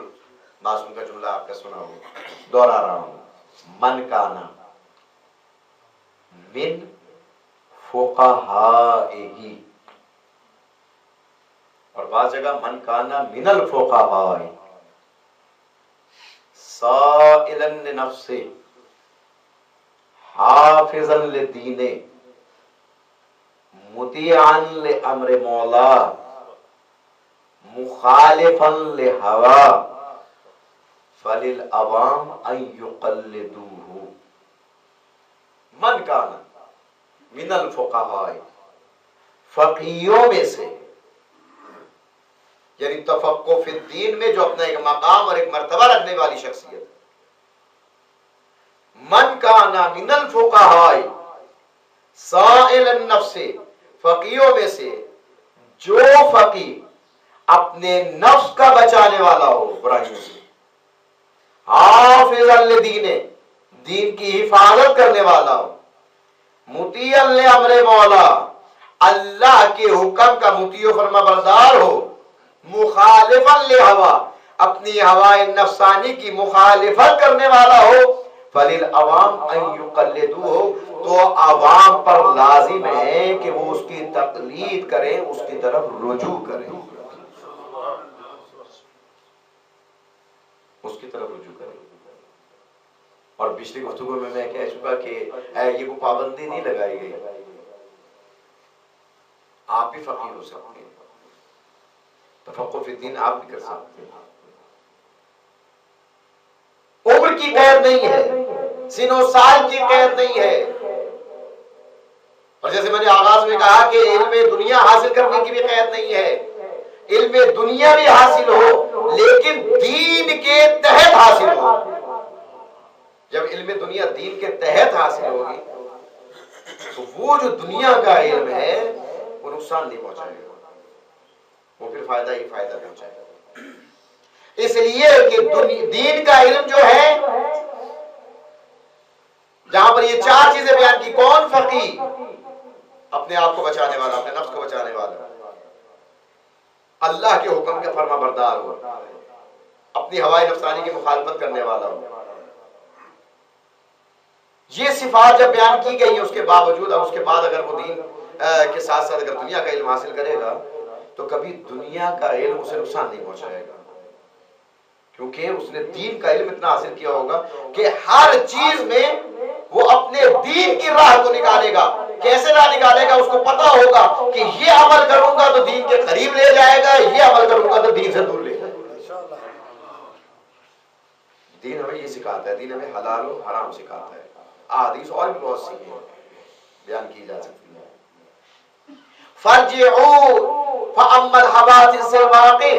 معصوم کا جملہ آپ کا سنا ہو، دوہرا رہا ہوں، من کانا من فقہائہ، اور بعض جگہ من کانا من الفقہاء، سائلا لنفسہ، حافظا لدینہ، مطیعا لامر مولا، مخالفا لہوا، فللعوام ان یقلدوہ۔ من کانا من الفقہاء، فقیوں میں سے، یعنی تفقہ فی الدین میں جو اپنا ایک مقام اور ایک مرتبہ رکھنے والی شخصیت، من کانا من الفقہاء سائل النفس، فقیوں میں سے جو فقی اپنے نفس کا بچانے والا ہو برائیوں سے، حافظ لدین، دین کی حفاظت کرنے والا ہو، مطیع لامر مولا، اللہ کے حکم کا مطیع و فرما بردار ہو، مخالفا لہوا، اپنی ہوائے نفسانی کی مخالفت کرنے والا ہو، فللعوام ان یقلدوہ، تو عوام پر لازم ہے کہ وہ اس تقلید کریں، اس کی طرف رجوع کریں، اس کی طرف رجوع کریں. اور پچھلی گفتگو میں کہہ چکا کہ یہ کوئی پابندی نہیں لگائی گئی، آپ بھی فقیر ہو سکتے ہیں، تفقہ فی الدین آپ بھی کر سکتے ہیں. عمر کی قید نہیں ہے، سن و سال کی قید نہیں ہے. اور جیسے میں نے آغاز میں کہا کہ علم دنیا حاصل کرنے کی بھی قید نہیں ہے، علم دنیا بھی حاصل ہو لیکن دین کے تحت حاصل ہو. جب علم دنیا دین کے تحت حاصل ہوگی تو وہ جو دنیا کا علم ہے وہ نقصان نہیں پہنچائے گا، وہ پھر فائدہ ہی فائدہ پہنچائے گا. اس لیے کہ دین کا علم جو ہے، جہاں پر یہ چار چیزیں بیان کی، کون فقی؟ اپنے آپ کو بچانے والا، اپنے نفس کو بچانے والا، اللہ کے حکم کے فرما بردار ہو، اپنی ہوائے نفسانی کی مخالفت کرنے والا ہو. یہ صفات جب بیان کی گئی ہیں اس کے باوجود، اور اس کے بعد اگر وہ دین کے ساتھ ساتھ اگر دنیا کا علم حاصل کرے گا تو کبھی دنیا کا علم اسے نقصان نہیں پہنچائے گا، کیونکہ اس نے دین کا علم اتنا حاصل کیا ہوگا کہ ہر چیز میں وہ اپنے دین کی راہ کو نکالے گا. کیسے راہ نکالے گا؟ اس کو پتا ہوگا کہ یہ عمل کروں گا تو دین کے قریب لے جائے گا، یہ عمل کروں گا تو دین سے دور لے جائے گا. دین ہمیں یہ سکھاتا ہے، دین ہمیں حلال و حرام سکھاتا ہے. احادیث اور بھی بہت سی ہیں بیان کی جا سکتی ہیں. فرجعوا فاما الحوادث الواقع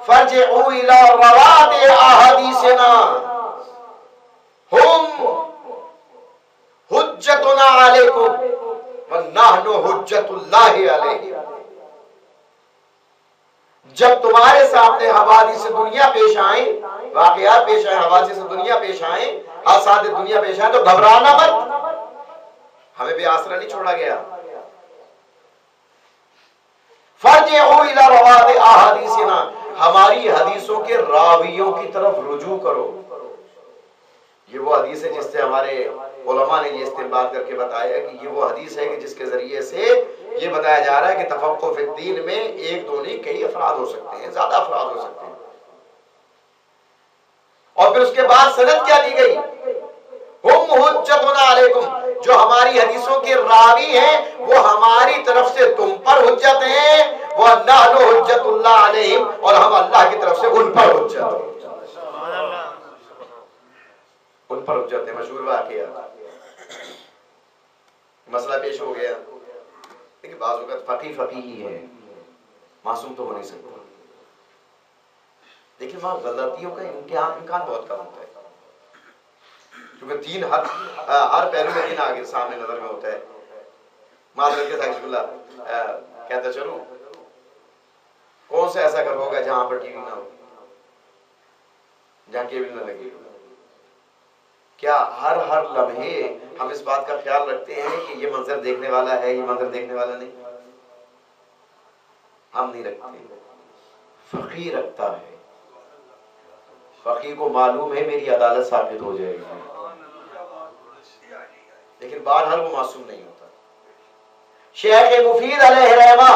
فرجعوا الى رواد احادیثنا هم حجتنا علیکم ونحن حجت اللہ علیہ. جب تمہارے سامنے حوادث دنیا پیش آئیں، واقعات پیش آئیں، حوادث دنیا پیش آئیں، حادثات دنیا پیش آئیں تو گھبرانا مت، ہمیں بے آسرا نہیں چھوڑا گیا. فرجعوا الی رواد احادیثنا، ہماری حدیثوں کے راویوں کی طرف رجوع کرو. یہ وہ حدیث ہے جس سے ہمارے علماء نے یہ استنباط کر کے بتایا کہ یہ وہ حدیث ہے کہ جس کے ذریعے سے یہ بتایا جا رہا ہے کہ تفقہ فی الدین میں ایک دو نہیں کئی افراد ہو سکتے ہیں، زیادہ افراد ہو سکتے ہیں. اور پھر اس کے بعد سند کیا دی گئی؟ ہم حجتنا علیکم، جو ہماری حدیثوں کے راوی ہیں وہ ہماری طرف سے تم پر حجت ہیں، وَنَحْنُ حُجَّتُ اللَّهِ عَلَيْهِمْ، اور ہم اللہ کی طرف سے ان پر حجت ہیں، ان پر حجت ہے. مشہور واقعہ، مسئلہ پیش ہو گیا. لیکن بعض اوقات فقی ہی ہے، معصوم تو ہو نہیں سکتا، لیکن وہاں غلطیوں کا امکان بہت کم ہوتا ہے، کیونکہ دین ہر پہلو میں دین آگے سامنے نظر میں ہوتا ہے. معذرت کے ساتھ اللہ کہتا چلوں، کون سا ایسا گھر ہوگا جہاں پر ٹی وی نہ ہو، جہاں کیبل نہ لگی ہو؟ کیا ہر لمحے ہم اس بات کا خیال رکھتے ہیں کہ یہ منظر دیکھنے والا ہے، یہ منظر دیکھنے والا نہیں؟ ہم نہیں رکھتے. فقی رکھتا ہے، فقی کو معلوم ہے میری عدالت ثابت ہو جائے گی، لیکن بہرحال وہ معصوم نہیں ہوتا. شیخ مفید علیہ رحمہ،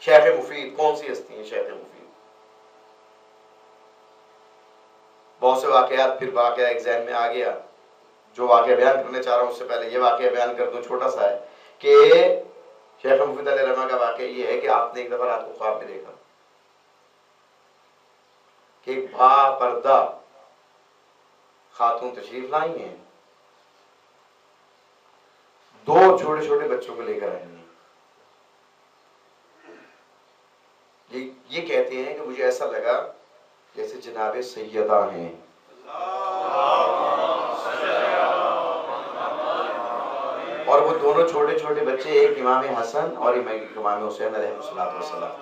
شیخ مفید کون سی ہستی ہیں؟ شیخ مفید. بہت سے واقعات، پھر واقعہ ایک ذہن میں آ گیا جو واقعہ بیان کرنے چاہ رہا ہوں. اس سے پہلے یہ واقعہ بیان کر دوں، چھوٹا سا ہے کہ شیخ مفید علیہ رحمہ کا واقعہ یہ ہے کہ آپ نے ایک دفعہ رات کو خواب میں دیکھا کہ ایک با پردہ خاتون تشریف لائی ہیں، دو چھوٹے چھوٹے بچوں کو لے کر آئی ہیں. یہ کہتے ہیں کہ مجھے ایسا لگا جیسے جناب سیدہ ہیں، اور وہ دونوں چھوٹے چھوٹے بچے، ایک امام حسن اور امام حسین علیہ السلام.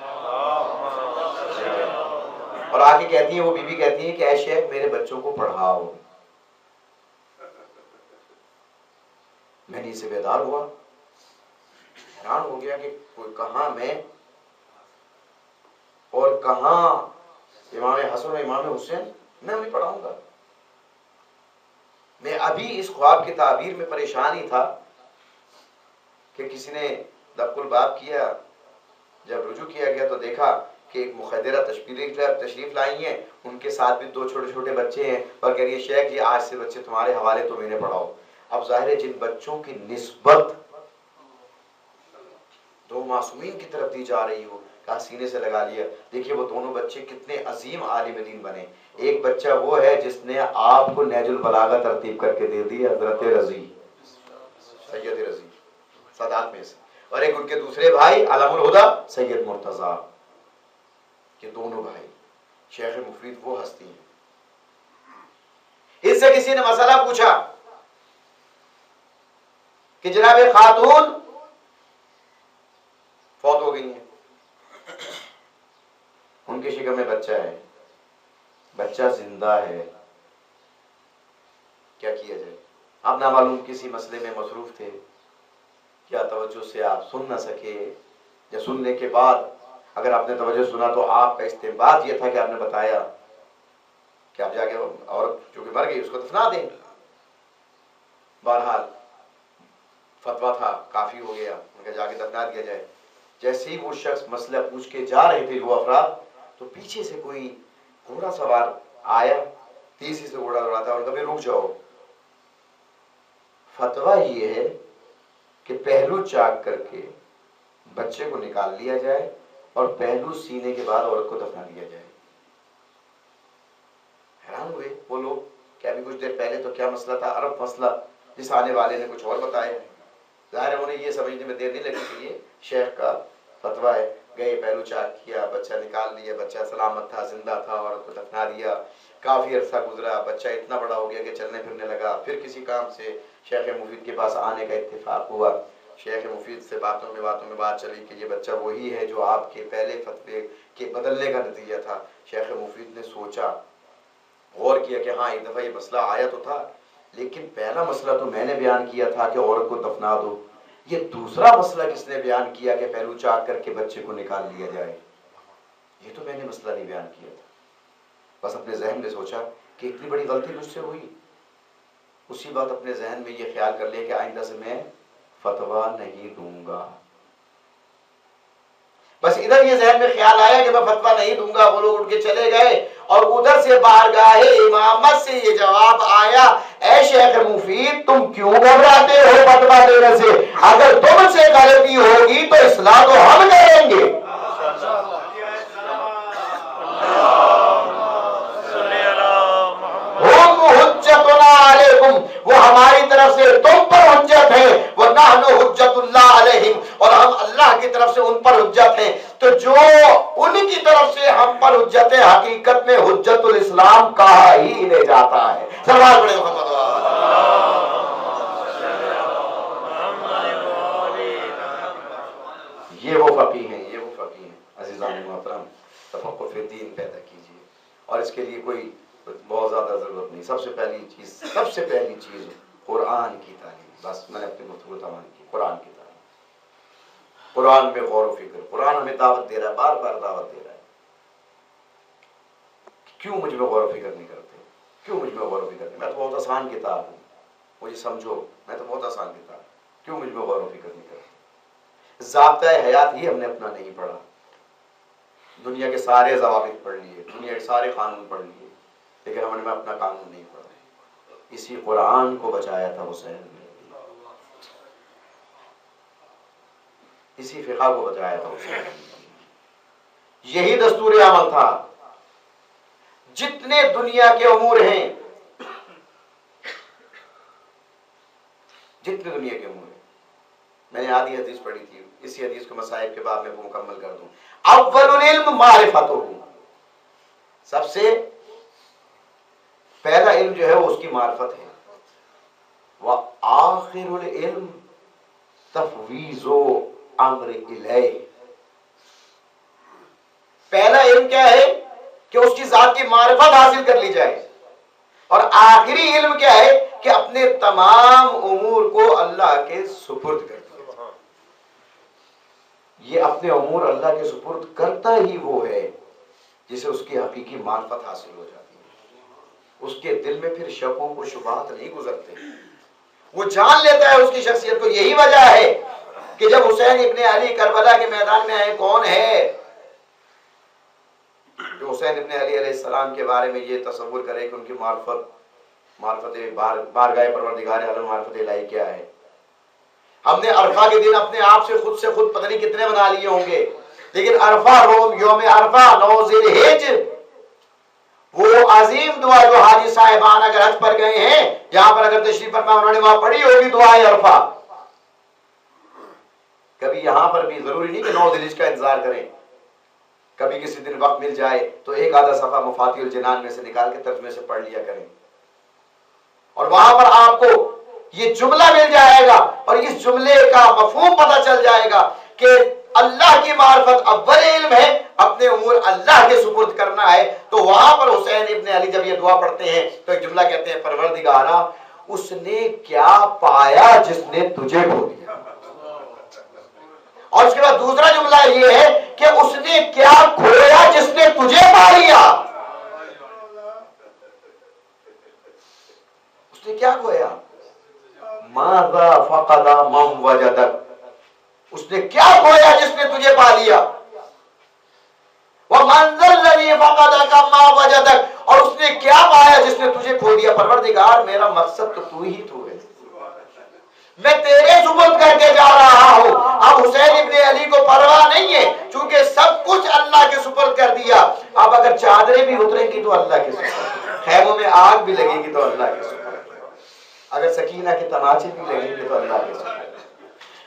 اور آگے کہتی ہیں، وہ بی بی کہتی ہیں کہ اے شیخ میرے بچوں کو پڑھاؤ. میں نیند سے بیدار ہوا، حیران ہو گیا کہ کوئی کہاں میں اور کہاں امام حسن اور امام حسین، میں انہیں پڑھاؤں گا. میں ابھی اس خواب کی تعبیر میں پریشان ہی تھا کہ کہ کسی نے دق الباب کیا، جب رجوع کیا گیا تو دیکھا کہ ایک مخدرہ تشریف لائی ہیں، ان کے ساتھ بھی 2 چھوٹے چھوٹے بچے ہیں، اور کہہ رہی ہے شیخ جی آج سے بچے تمہارے حوالے، تم انہیں پڑھاؤ۔ اب ظاہر ہے جن بچوں کی نسبت 2 معصومین کی طرف دی جا رہی ہو، کہا سینے سے لگا لیا۔ دیکھیے وہ دونوں بچے کتنے عظیم عالم دین بنے۔ ایک بچہ وہ ہے جس نے آپ کو نہج البلاغہ ترتیب کر کے دے دی، حضرت رضی، سید رضی سادات میں سے، اور ایک ان کے دوسرے بھائی علم الہدیٰ سید مرتضیٰ۔ یہ دونوں بھائی شیخ مفید وہ ہستی ہیں۔ اس سے کسی نے مسئلہ پوچھا کہ جناب خاتون فوت ہو گئی ہیں، ان کے شکم میں بچہ ہے، بچہ زندہ ہے، کیا کیا جائے؟ آپ نامعلوم کسی مسئلے میں مصروف تھے، کیا توجہ سے آپ سن نہ سکے، یا سننے کے بعد اگر آپ نے توجہ سنا تو آپ کا استنباط یہ تھا کہ آپ نے بتایا کہ آپ جا کے عورت جو کہ مر گئی اس کو دفنا دیں۔ بہرحال فتویٰ تھا، کافی ہو گیا، ان کا جا کے دفنا دیا جائے۔ جیسے ہی وہ شخص مسئلہ پوچھ کے جا رہے تھے وہ افراد، تو پیچھے سے کوئی گھوڑا سوار آیا، تیزی سے گھوڑا دوڑاتا، اور کبھی رک جاؤ، فتویٰ یہ ہے کہ پہلو چاک کر کے بچے کو نکال لیا جائے اور پہلو سینے کے بعد عورت کو دفنا دیا جائے۔ حیران ہوئے وہ لوگ کہ ابھی کچھ دیر پہلے تو کیا مسئلہ تھا، عرب مسئلہ، جس آنے والے نے کچھ اور بتایا۔ ظاہر ہے انہیں یہ سمجھنے میں دیر نہیں لگی کہ یہ شیخ کا فتویٰ ہے۔ گئے، پہلو چاک کیا، بچہ نکال لیا، بچہ سلامت تھا، زندہ تھا، عورت کو دفنا دیا۔ کافی عرصہ گزرا، بچہ اتنا بڑا ہو گیا کہ چلنے پھرنے لگا۔ پھر کسی کام سے شیخ مفید کے پاس آنے کا اتفاق ہوا۔ شیخ مفید سے باتوں میں بات چلی کہ یہ بچہ وہی ہے جو آپ کے پہلے فتوے کے بدلنے کا نتیجہ تھا۔ شیخ مفید نے سوچا، غور کیا کہ ہاں ایک دفعہ یہ مسئلہ آیا تو تھا، لیکن پہلا مسئلہ تو میں نے بیان کیا تھا کہ عورت کو دفنا دو، یہ دوسرا مسئلہ کس نے بیان کیا کہ پہلو چاک کر کے بچے کو نکال لیا جائے؟ یہ تو میں نے مسئلہ نہیں بیان کیا تھا۔ بس اپنے ذہن میں سوچا کہ اتنی بڑی غلطی مجھ سے ہوئی، اسی بات اپنے ذہن میں یہ خیال کر لیا کہ آئندہ سے میں فتویٰ نہیں دوں گا۔ بس ادھر یہ ذہن میں خیال آیا کہ میں فتویٰ نہیں دوں گا، وہ لوگ اٹھ کے چلے گئے، اور ادھر سے بارگاہ امامت سے یہ جواب آیا، اے شیخ مفید تم کیوں گھبراتے ہو فتویٰ دینے سے؟ اگر تم سے غلطی ہوگی تو اصلاح تو ہم کریں گے۔ وہ ہماری طرف سے تم پر حجت ہے، وہ نحن حجت اللہ علیہم، اور ہم اللہ کی طرف سے ان پر حجت ہیں۔ تو جو ان کی طرف سے ہم پر حجت ہے، حقیقت میں حجت الاسلام کہا ہی لے جاتا ہے۔ سوال بڑے محمد یہ وہ فقیہ ہیں، یہ وہ فقیہ ہیں۔ عزیزان محترم، تفقہ فی الدین پیدا کیجیے، اور اس کے لیے کوئی بہت زیادہ ضرورت نہیں۔ سب سے پہلی چیز قرآن کی تعلیم۔ بس میں نے اپنی گفتگو تمام کی، قرآن کی تعلیم، قرآن میں غور و فکر۔ قرآن ہمیں دعوت دے رہا ہے، بار بار دعوت دے رہا ہے۔ کیوں مجھ میں غور و فکر نہیں کرتے؟ کیوں مجھ میں غور و فکر نہیں؟ میں تو بہت آسان کتاب ہوں، مجھے سمجھو، میں تو بہت آسان کتاب ہوں، کیوں مجھ میں غور و فکر نہیں کرتے؟ ضابطۂ حیات ہی ہم نے اپنا نہیں پڑھا۔ دنیا کے سارے ضوابط پڑھ لیے، دنیا کے سارے قانون پڑھ لیے، لیکن ہم نے اپنا قانون نہیں پڑھا۔ اسی قرآن کو بچایا تھا حسین نے، اسی فقہ کو بچایا تھا حسین نے، یہی دستور عمل تھا۔ جتنے دنیا کے امور ہیں، جتنے دنیا کے امور ہیں، میں نے آدھی حدیث پڑھی تھی، اسی حدیث کو مصائب کے بعد میں وہ مکمل کر دوں۔ اول العلم معرفتہ، سب سے پہلا علم جو ہے وہ اس کی معرفت ہے۔ وآخر العلم تفویض امر الیہ، پہلا علم کیا ہے کہ اس کی ذات کی معرفت حاصل کر لی جائے، اور آخری علم کیا ہے کہ اپنے تمام امور کو اللہ کے سپرد کر دیا۔ یہ اپنے امور اللہ کے سپرد کرتا ہی وہ ہے جسے اس کی حقیقی معرفت حاصل ہو جاتی ہے۔ اس کے دل میں پھر شکوں کو شبہات نہیں گزرتے، وہ جان لیتا ہے اس کی شخصیت کو۔ یہی وجہ ہے کہ جب حسین ابن علی کربلا کے میدان میں آئے کون ہے جو حسین ابن علی علیہ السلام کے بارے میں یہ تصور کرے کہ ان کی معرفت بارگاہ پروردگار عالم معرفت الہی کیا ہے. ہم نے عرفہ کے دن اپنے آپ سے خود پتہ نہیں کتنے بنا لیے ہوں گے، لیکن عرفہ یوم عرفہ 9 ذی الحج وہ عظیم دعا جو حاجی صاحبان اگر حج پر گئے ہیں یہاں پر اگر تشریف فرما انہوں نے وہاں پڑھی ہوگی دعائے عرفہ. کبھی یہاں پر بھی ضروری نہیں کہ 9 ذی الحج کا انتظار کریں، کبھی کسی دن وقت مل جائے تو ایک آدھا صفحہ مفاتیح الجنان میں سے نکال کے ترجمے سے پڑھ لیا کریں، اور وہاں پر آپ کو یہ جملہ مل جائے گا اور اس جملے کا مفہوم پتہ چل جائے گا کہ اللہ کی معرفت اول علم ہے، اپنے امور اللہ کے سپرد کرنا ہے. تو وہاں پر حسین ابن علی جب یہ دعا پڑھتے ہیں تو ایک جملہ کہتے ہیں پروردگارا اس نے کیا پایا جس نے تجھے کھو دیا، اور اس کے بعد دوسرا جملہ یہ ہے کہ اس نے کیا کھویا جس نے تجھے پا لیا. اس نے کیا کھویا؟ ماذا فقد من وجدک، اس نے کیا کھویا جس نے تجھے پا لیا. ومن ذا الذی فقدک ما وجدک، اور اس نے کیا پایا جس نے تجھے کھو دیا. پروردگار میرا مقصد تو ہی تو ہے، میں تیرے سپرد کر کے جا رہا ہوں. اب حسین ابن علی کو پرواہ نہیں ہے چونکہ سب کچھ اللہ کے سپرد کر دیا. اب اگر چادریں بھی اتریں گی تو اللہ کے سپرد، خیموں میں آگ بھی لگے گی تو اللہ کے سپرد، اگر سکینہ کے تماچے بھی لگیں گے تو اللہ کے سپرد.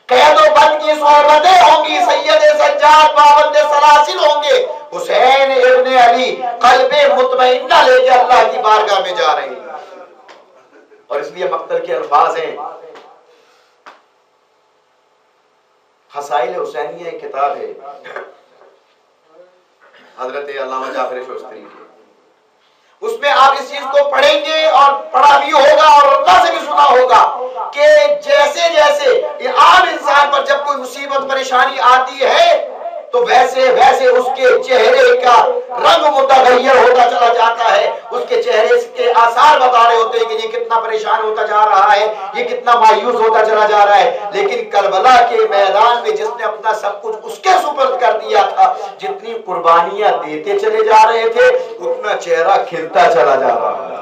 قید و بند کی صحبتیں ہوں گی، سید سجاد پابند سلاسل ہوں گے، حسین ابن علی قلب مطمئنہ لے کے اللہ کی بارگاہ میں جا رہے ہیں. اور اس لیے مقتل کے الفاظ ہیں. خصائل حسینیہ ایک کتاب ہے حضرت علامہ جعفر شوستری کی، اس میں آپ اس چیز کو پڑھیں گے اور پڑھا بھی ہوگا اور اللہ سے بھی سنا ہوگا کہ جیسے جیسے عام انسان پر جب کوئی مصیبت پریشانی آتی ہے تو ویسے ویسے اس کے چہرے کا رنگ متغیر ہوتا چلا جاتا ہے، اس کے چہرے کے آثار بتا رہے ہوتے ہیں کہ یہ کتنا پریشان ہوتا جا رہا ہے، یہ کتنا مایوس ہوتا چلا جا رہا ہے. لیکن کربلا کے میدان میں جس نے اپنا سب کچھ اس کے سپرد کر دیا تھا، جتنی قربانیاں دیتے چلے جا رہے تھے اتنا چہرہ کھلتا چلا جا رہا تھا،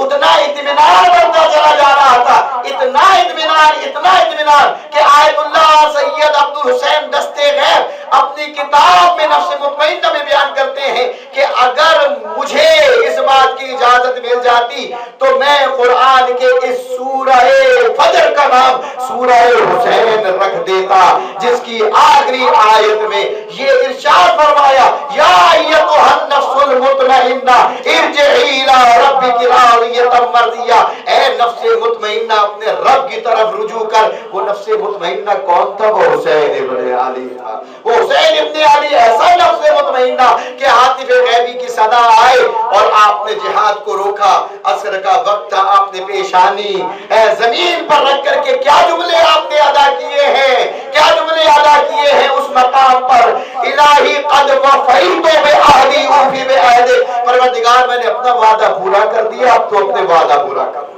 اتنا اطمینان بڑھتا چلا جا رہا تھا. اتنا اطمینان کہ آیت اللہ سید عبد الحسین دستے غیب اپنی کتاب میں نفس مطمئنہ میں بیان کرتے ہیں کہ اگر مجھے اس بات کی اجازت مل جاتی تو میں قرآن کے اس سورہ فجر کا نام سورہ حسین رکھ دیتا، جس کی آخری آیت میں یہ ارشاد فرمایا یا ایتھا النفس المطمئنہ ارجعی الی ربک راضیۃ مرضیہ، اے نفس مطمئنہ اپنے رب کی طرف رجوع کر. وہ نفس مطمئنہ کون تھا؟ وہ حسین ابن علی تھا. وہ حسین ابن علی ایسا نفس مطمئنہ کہ حاطف غیبی کی صدا آئے اور آپ نے جہاد کو روکا. عصر کا وقت تھا، آپ نے پیشانی زمین پر رکھ کر کے کیا جملے آپ نے ادا کیے ہیں، کیا جملے ادا کیے ہیں اس مقام پر. الہی قد وفیت بعہدی اوفی بعہدک، پروردگار میں نے اپنا وعدہ پورا کر دیا، اب تو اپنے وعدہ پورا کر.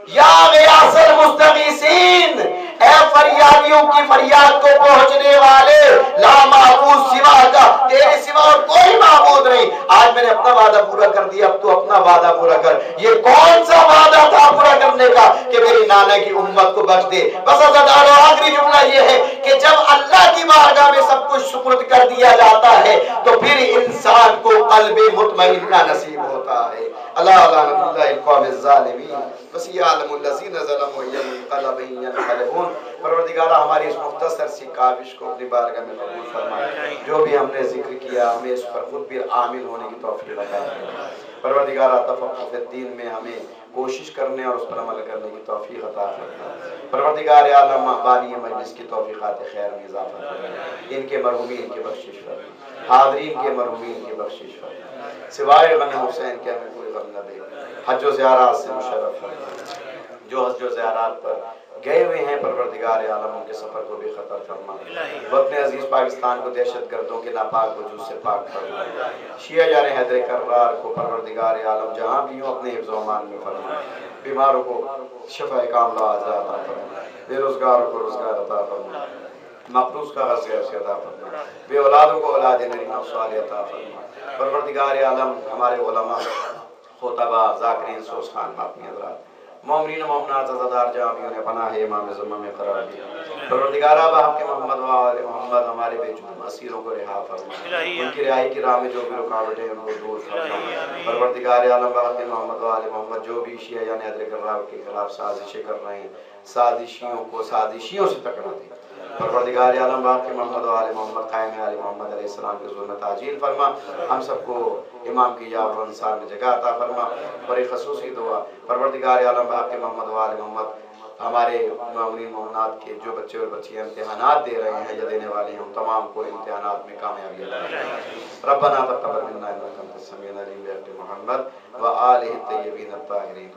یا غیاث المستغیثین، اے فریادیوں کی فریاد کو پہنچنے والے، لا معبود سوا کا، تیرے سوا اور کوئی معبود نہیں. آج میں نے اپنا وعدہ پورا کر دیا، اب تو اپنا وعدہ پورا کر. یہ کون سا وعدہ تھا پورا کرنے کا؟ کہ میری نانا کی امت کو بخش دے. بس آخری جملہ یہ ہے کہ جب اللہ کی بارگاہ میں سب کچھ سپرد کر دیا جاتا ہے تو پھر انسان کو قلب مطمئنہ نصیب ہوتا ہے. اللہ لعنۃ اللہ القوم الظالمین وسیعلم الذین ظلموا انقلب ينقلبون. پروردگارہ ہماری اس مختصر سی کاوش کو اپنی بارگاہ میں قبول فرما. جو بھی ہم نے ذکر کیا ہمیں اس پر خود بھی عامل ہونے کی توفیق عطا فرما. پروردگارہ تفقہ فی الدین میں ہمیں کوشش کرنے اور اس پر عمل کرنے کی توفیق عطا فرما. پروردگار عالم بانی مجلس کی توفیقات خیر میں اضافہ فرما. ان کے مرحومین کی بخشش فرما، حاضرین کے مرحومین کی بخشش فرما. سوائے غم حسین کے ہمیں کوئی غم نہ دے. حج و زیارات سے مشرف فرما. جو حج و زیارات پر گئے ہوئے ہیں پروردگار عالم ان کے سفر کو بھی خطر فرما. وہ اپنے عزیز پاکستان کو دہشت گردوں کے ناپاک وجود سے پاک فرما. شیعہ جان حیدر کرار کو پروردگار عالم جہاں بھی ہوں اپنے حفظ و امان میں فرما. بیماروں کو شفا کاملہ عطا فرما. بے روزگاروں کو روزگار عطا فرما، مقروض کا غرض سے عطا فرما، بے اولادوں کو اولاد نعمت و صالح عطا فرما۔ پروردگار عالم ہمارے علماء، خطبہ، ذاکرین، سوس خان، باقی حضرات، مومنین و مومنات عزادار جہاں بھی انہیں پناہ امام زمہ میں قرار دیا۔ پروردگار آپ کے محمد و آل محمد ہمارے بے جرم اسیروں کو رہا فرما، ان کی رہائی کی راہ میں جو بھی رکاوٹیں ان کو دور فرما۔ پروردگار عالم آپ کے محمد و آل محمد جو بھی شیعہ یعنی حضرت کرام کے خلاف سازشیں کر رہے ہیں، سازشیوں کو سازشیوں سے ٹکرا دے۔ پروردگار عالم آپ کے محمد و آل محمد قائم آل محمد علیہ السلام کے ظلم تعجیل فرما، ہم سب کو امام کی یاد و انصار میں جگہ عطا فرما۔ اور ایک خصوصی دعا، پروردگار عالم آپ کے محمد و آل محمد ہمارے مومنین مومنات کے جو بچے اور بچیاں امتحانات دے رہے ہیں یا دینے والے ہیں، ہم تمام کو امتحانات میں کامیابی عطا فرما۔ ربنا تقبل منا انک انت السمیع العلیم بحق محمد و آلہ الطیبین الطاہرین۔